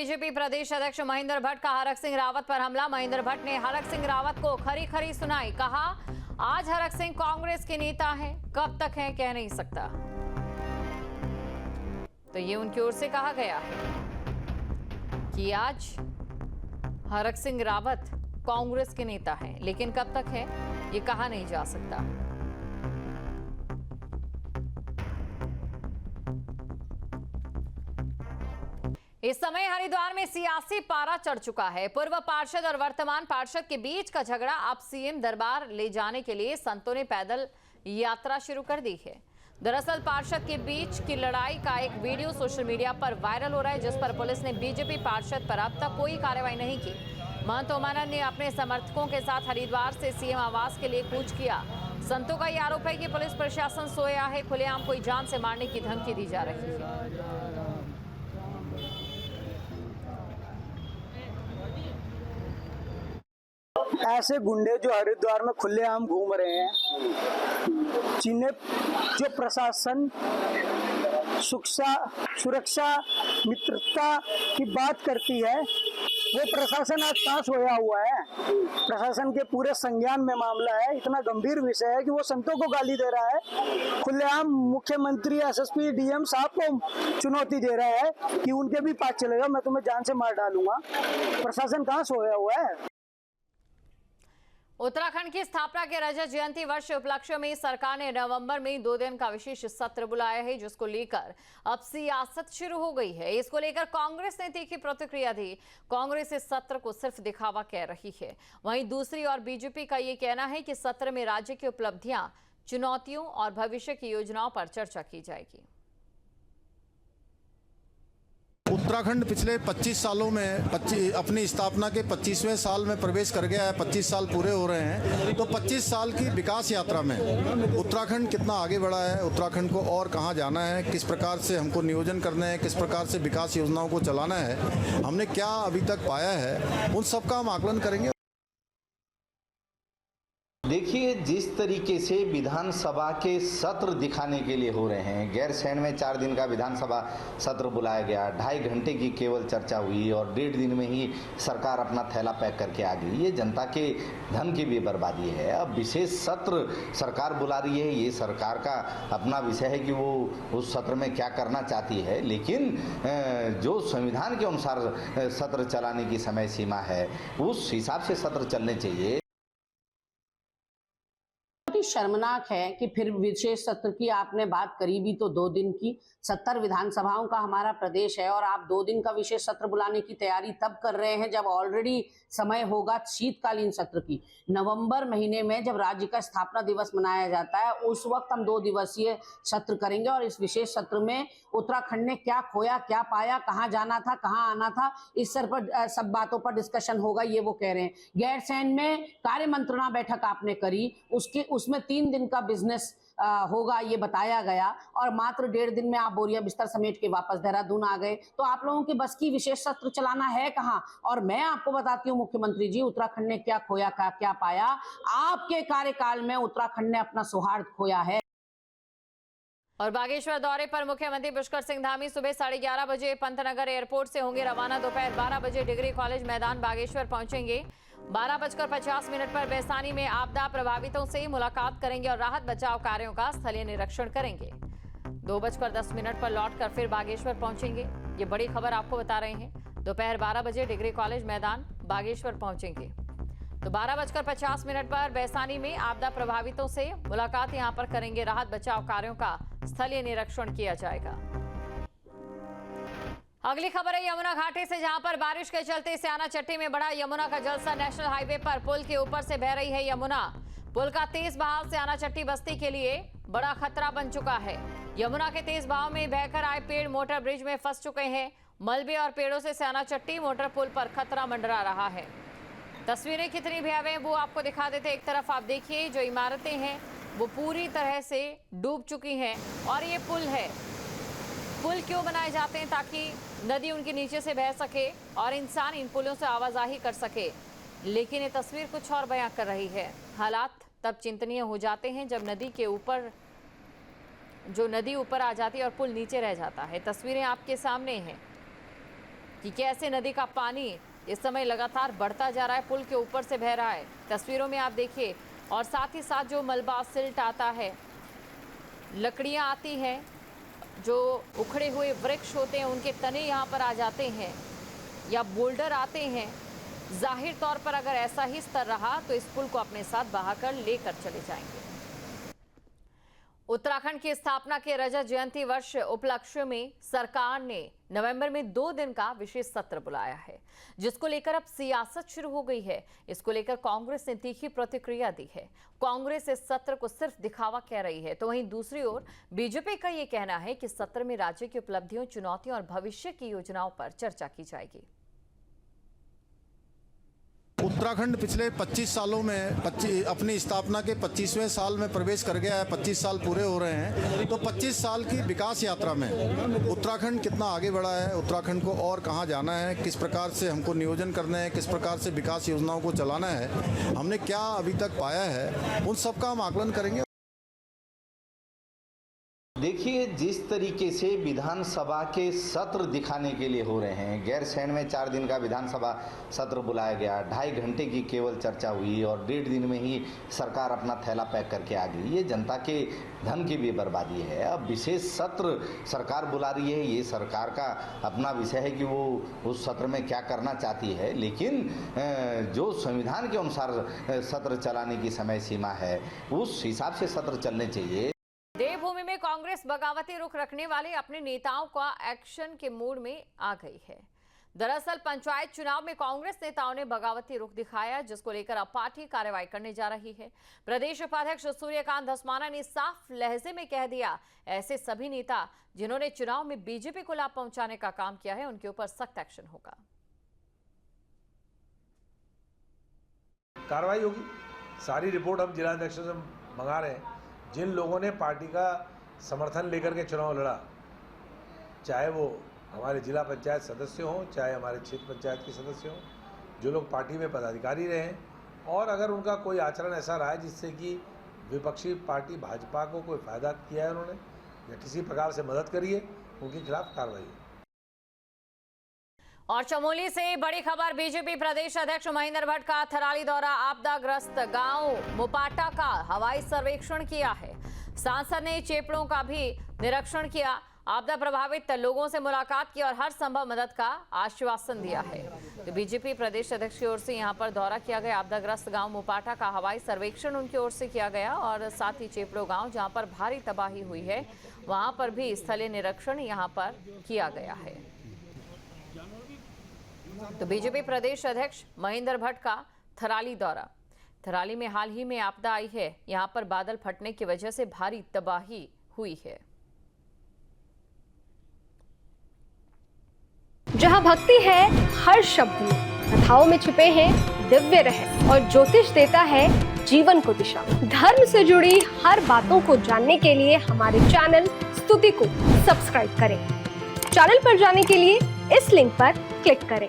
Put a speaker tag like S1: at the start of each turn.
S1: BJP प्रदेश अध्यक्ष महेंद्र भट्ट का हरक सिंह रावत पर हमला। महेंद्र भट्ट ने हरक सिंह रावत को खरी खरी सुनाई। कहा, आज हरक सिंह कांग्रेस के नेता हैं, कब तक हैं कह नहीं सकता। तो ये उनकी ओर से कहा गया है कि आज हरक सिंह रावत कांग्रेस के नेता हैं, लेकिन कब तक है ये कहा नहीं जा सकता। इस समय हरिद्वार में सियासी पारा चढ़ चुका है। पूर्व पार्षद और वर्तमान पार्षद के बीच का झगड़ा अब सीएम दरबार ले जाने के लिए संतों ने पैदल यात्रा शुरू कर दी है। दरअसल पार्षद के बीच की लड़ाई का एक वीडियो सोशल मीडिया पर वायरल हो रहा है, जिस पर पुलिस ने बीजेपी पार्षद पर अब तक कोई कार्रवाई नहीं की। महंत ओमानंद ने अपने समर्थकों के साथ हरिद्वार से सीएम आवास के लिए कूच किया। संतों का यह आरोप है कि पुलिस प्रशासन सोया है, खुलेआम कोई जान से मारने की धमकी दी जा रही है।
S2: ऐसे गुंडे जो हरिद्वार में खुलेआम घूम रहे हैं, जिन्हें जो प्रशासन सुरक्षा मित्रता की बात करती है, वो प्रशासन आज कहाँ सोया हुआ है। प्रशासन के पूरे संज्ञान में मामला है। इतना गंभीर विषय है कि वो संतों को गाली दे रहा है। खुलेआम मुख्यमंत्री, एसएसपी, डीएम साहब को चुनौती दे रहा है कि उनके भी पास चलेगा, मैं तुम्हें जान से मार डालूंगा। प्रशासन कहाँ सोया हुआ है।
S1: उत्तराखंड की स्थापना के रजत जयंती वर्ष उपलक्ष्य में सरकार ने नवंबर में 2 दिन का विशेष सत्र बुलाया है, जिसको लेकर अब सियासत शुरू हो गई है। इसको लेकर कांग्रेस ने तीखी प्रतिक्रिया दी। कांग्रेस इस सत्र को सिर्फ दिखावा कह रही है। वहीं दूसरी ओर बीजेपी का ये कहना है कि सत्र में राज्य की उपलब्धियां, चुनौतियों और भविष्य की योजनाओं पर चर्चा की जाएगी।
S3: उत्तराखंड पिछले 25 सालों में अपनी स्थापना के 25वें साल में प्रवेश कर गया है। 25 साल पूरे हो रहे हैं, तो 25 साल की विकास यात्रा में उत्तराखंड कितना आगे बढ़ा है, उत्तराखंड को और कहां जाना है, किस प्रकार से हमको नियोजन करना है, किस प्रकार से विकास योजनाओं को चलाना है, हमने क्या अभी तक पाया है, उन सब का हम आकलन करेंगे।
S4: देखिए, जिस तरीके से विधानसभा के सत्र दिखाने के लिए हो रहे हैं, गैरसैंण में 4 दिन का विधानसभा सत्र बुलाया गया, 2.5 घंटे की केवल चर्चा हुई और 1.5 दिन में ही सरकार अपना थैला पैक करके आ गई। ये जनता के धन की भी बर्बादी है। अब विशेष सत्र सरकार बुला रही है, ये सरकार का अपना विषय है कि वो उस सत्र में क्या करना चाहती है, लेकिन जो संविधान के अनुसार सत्र चलाने की समय सीमा है, उस हिसाब से सत्र चलने चाहिए।
S5: शर्मनाक है कि फिर विशेष सत्र की आपने बात करी भी तो 2 दिन की। 70 विधानसभाओं का हमारा प्रदेश है और आप 2 दिन का विशेष सत्र बुलाने की तैयारी तब कर रहे हैं जब ऑलरेडी समय होगा शीतकालीन सत्र की। नवंबर महीने में जब राज्य का स्थापना दिवस मनाया जाता है, उस वक्त हम 2 दिवसीय सत्र करेंगे और इस विशेष सत्र में उत्तराखंड ने क्या खोया, क्या पाया, कहाँ जाना था, कहाँ आना था, इस सर पर सब बातों पर डिस्कशन होगा, ये वो कह रहे हैं। गैरसैंण में कार्य मंत्रणा बैठक आपने करी, उसमें 3 दिन का बिजनेस होगा ये बताया गया और मात्र 1.5 दिन में आप बोरिया बिस्तर समेट के वापस देहरादून आ गए। तो आप लोगों की बस की विशेष सत्र चलाना है कहाँ। और मैं आपको बताती हूँ मुख्यमंत्री जी, उत्तराखंड ने क्या खोया, क्या पाया। आपके कार्यकाल में उत्तराखंड ने अपना सौहार्द खोया है।
S1: और बागेश्वर दौरे पर मुख्यमंत्री पुष्कर सिंह धामी सुबह 11:30 बजे पंतनगर एयरपोर्ट से होंगे रवाना। दोपहर 12 बजे डिग्री कॉलेज मैदान बागेश्वर पहुंचेंगे। 12:50 पर बैसानी में आपदा प्रभावितों से मुलाकात करेंगे और राहत बचाव कार्यों का स्थलीय निरीक्षण करेंगे। 2:10 पर लौटकर फिर बागेश्वर पहुंचेंगे। ये बड़ी खबर आपको बता रहे हैं। दोपहर 12 बजे डिग्री कॉलेज मैदान बागेश्वर पहुंचेंगे। तो 12:50 पर बैसानी में आपदा प्रभावितों से मुलाकात यहां पर करेंगे। राहत बचाव कार्यों का स्थलीय निरीक्षण किया जाएगा। अगली खबर है यमुना घाटी से, जहां पर बारिश के चलते स्याना चट्टी में बढ़ा यमुना का जलस्तर। नेशनल हाईवे पर पुल के ऊपर से बह रही है यमुना। पुल का तेज बहाव स्याना चट्टी बस्ती के लिए बड़ा खतरा बन चुका है। यमुना के तेज बहाव में बहकर आए पेड़ मोटर ब्रिज में फंस चुके हैं। मलबे और पेड़ों से स्याना चट्टी मोटर पुल पर खतरा मंडरा रहा है। तस्वीरें कितनी भयावह हैं वो आपको दिखा देते। एक तरफ आप देखिए जो इमारतें हैं वो पूरी तरह से डूब चुकी हैं और ये पुल है। पुल क्यों बनाए जाते हैं? ताकि नदी उनके नीचे से बह सके और इंसान इन पुलों से आवाजाही कर सके। लेकिन ये तस्वीर कुछ और बयां कर रही है। हालात तब चिंतनीय हो जाते हैं जब नदी ऊपर आ जाती है और पुल नीचे रह जाता है। तस्वीरें आपके सामने हैं। कि कैसे नदी का पानी इस समय लगातार बढ़ता जा रहा है, पुल के ऊपर से बह रहा है। तस्वीरों में आप देखिए, और साथ ही साथ जो मलबा सिल्ट आता है, लकड़ियां आती हैं, जो उखड़े हुए वृक्ष होते हैं उनके तने यहाँ पर आ जाते हैं, या बोल्डर आते हैं। जाहिर तौर पर अगर ऐसा ही स्तर रहा तो इस पुल को अपने साथ बहाकर लेकर चले जाएंगे। उत्तराखंड की स्थापना के रजत जयंती वर्ष उपलक्ष्य में सरकार ने नवंबर में 2 दिन का विशेष सत्र बुलाया है, जिसको लेकर अब सियासत शुरू हो गई है। इसको लेकर कांग्रेस ने तीखी प्रतिक्रिया दी है। कांग्रेस इस सत्र को सिर्फ दिखावा कह रही है, तो वहीं दूसरी ओर बीजेपी का ये कहना है कि सत्र में राज्य की उपलब्धियों, चुनौतियों और भविष्य की योजनाओं पर चर्चा की जाएगी।
S3: उत्तराखंड पिछले 25 सालों में अपनी स्थापना के 25वें साल में प्रवेश कर गया है। 25 साल पूरे हो रहे हैं, तो 25 साल की विकास यात्रा में उत्तराखंड कितना आगे बढ़ा है, उत्तराखंड को और कहां जाना है, किस प्रकार से हमको नियोजन करना है, किस प्रकार से विकास योजनाओं को चलाना है, हमने क्या अभी तक पाया है, उन सब का हम आकलन करेंगे।
S4: देखिए, जिस तरीके से विधानसभा के सत्र दिखाने के लिए हो रहे हैं, गैरसैंण में 4 दिन का विधानसभा सत्र बुलाया गया, 2.5 घंटे की केवल चर्चा हुई और 1.5 दिन में ही सरकार अपना थैला पैक करके आ गई। ये जनता के धन की भी बर्बादी है। अब विशेष सत्र सरकार बुला रही है, ये सरकार का अपना विषय है कि वो उस सत्र में क्या करना चाहती है, लेकिन जो संविधान के अनुसार सत्र चलाने की समय सीमा है, उस हिसाब से सत्र चलने चाहिए।
S1: देवभूमि में कांग्रेस बगावती रुख रखने वाले अपने नेताओं का एक्शन के मूड में आ गई है। दरअसल पंचायत चुनाव में कांग्रेस नेताओं ने बगावती रुख दिखाया, जिसको लेकर अब पार्टी कार्रवाई करने जा रही है। प्रदेश उपाध्यक्ष सूर्यकांत धस्माना ने साफ लहजे में कह दिया, ऐसे सभी नेता जिन्होंने चुनाव में बीजेपी को लाभ पहुंचाने का काम किया है, उनके ऊपर सख्त एक्शन होगा।
S6: कार्रवाई होगी। सारी रिपोर्ट हम जिलाध्यक्ष से मंगा रहे हैं। जिन लोगों ने पार्टी का समर्थन लेकर के चुनाव लड़ा, चाहे वो हमारे जिला पंचायत सदस्य हों, चाहे हमारे क्षेत्र पंचायत के सदस्य हों, जो लोग पार्टी में पदाधिकारी रहे हैं, और अगर उनका कोई आचरण ऐसा रहा है जिससे कि विपक्षी पार्टी भाजपा को कोई फायदा किया है उन्होंने, या किसी प्रकार से मदद करी है, उनके खिलाफ कार्रवाई है।
S1: और चमोली से बड़ी खबर, बीजेपी प्रदेश अध्यक्ष महेंद्र भट्ट का थराली दौरा, आपदाग्रस्त गांव मुपाटा का हवाई सर्वेक्षण किया है। सांसद ने चेपड़ों का भी निरीक्षण किया, आपदा प्रभावित लोगों से मुलाकात की और हर संभव मदद का आश्वासन दिया है। तो बीजेपी प्रदेश अध्यक्ष की ओर से यहां पर दौरा किया गया। आपदाग्रस्त गांव मुपाटा का हवाई सर्वेक्षण उनकी ओर से किया गया, और साथ ही चेपड़ों गांव जहां पर भारी तबाही हुई है, वहां पर भी स्थलीय निरीक्षण यहां पर किया गया है। तो बीजेपी प्रदेश अध्यक्ष महेंद्र भट्ट का थराली दौरा। थराली में हाल ही में आपदा आई है, यहां पर बादल फटने की वजह से भारी तबाही हुई है।
S7: जहां भक्ति है हर शब्द में, कथाओं में छुपे हैं दिव्य रहस्य, और ज्योतिष देता है जीवन को दिशा। धर्म से जुड़ी हर बातों को जानने के लिए हमारे चैनल स्तुति को सब्सक्राइब करें। चैनल पर जाने के लिए इस लिंक पर क्लिक करें।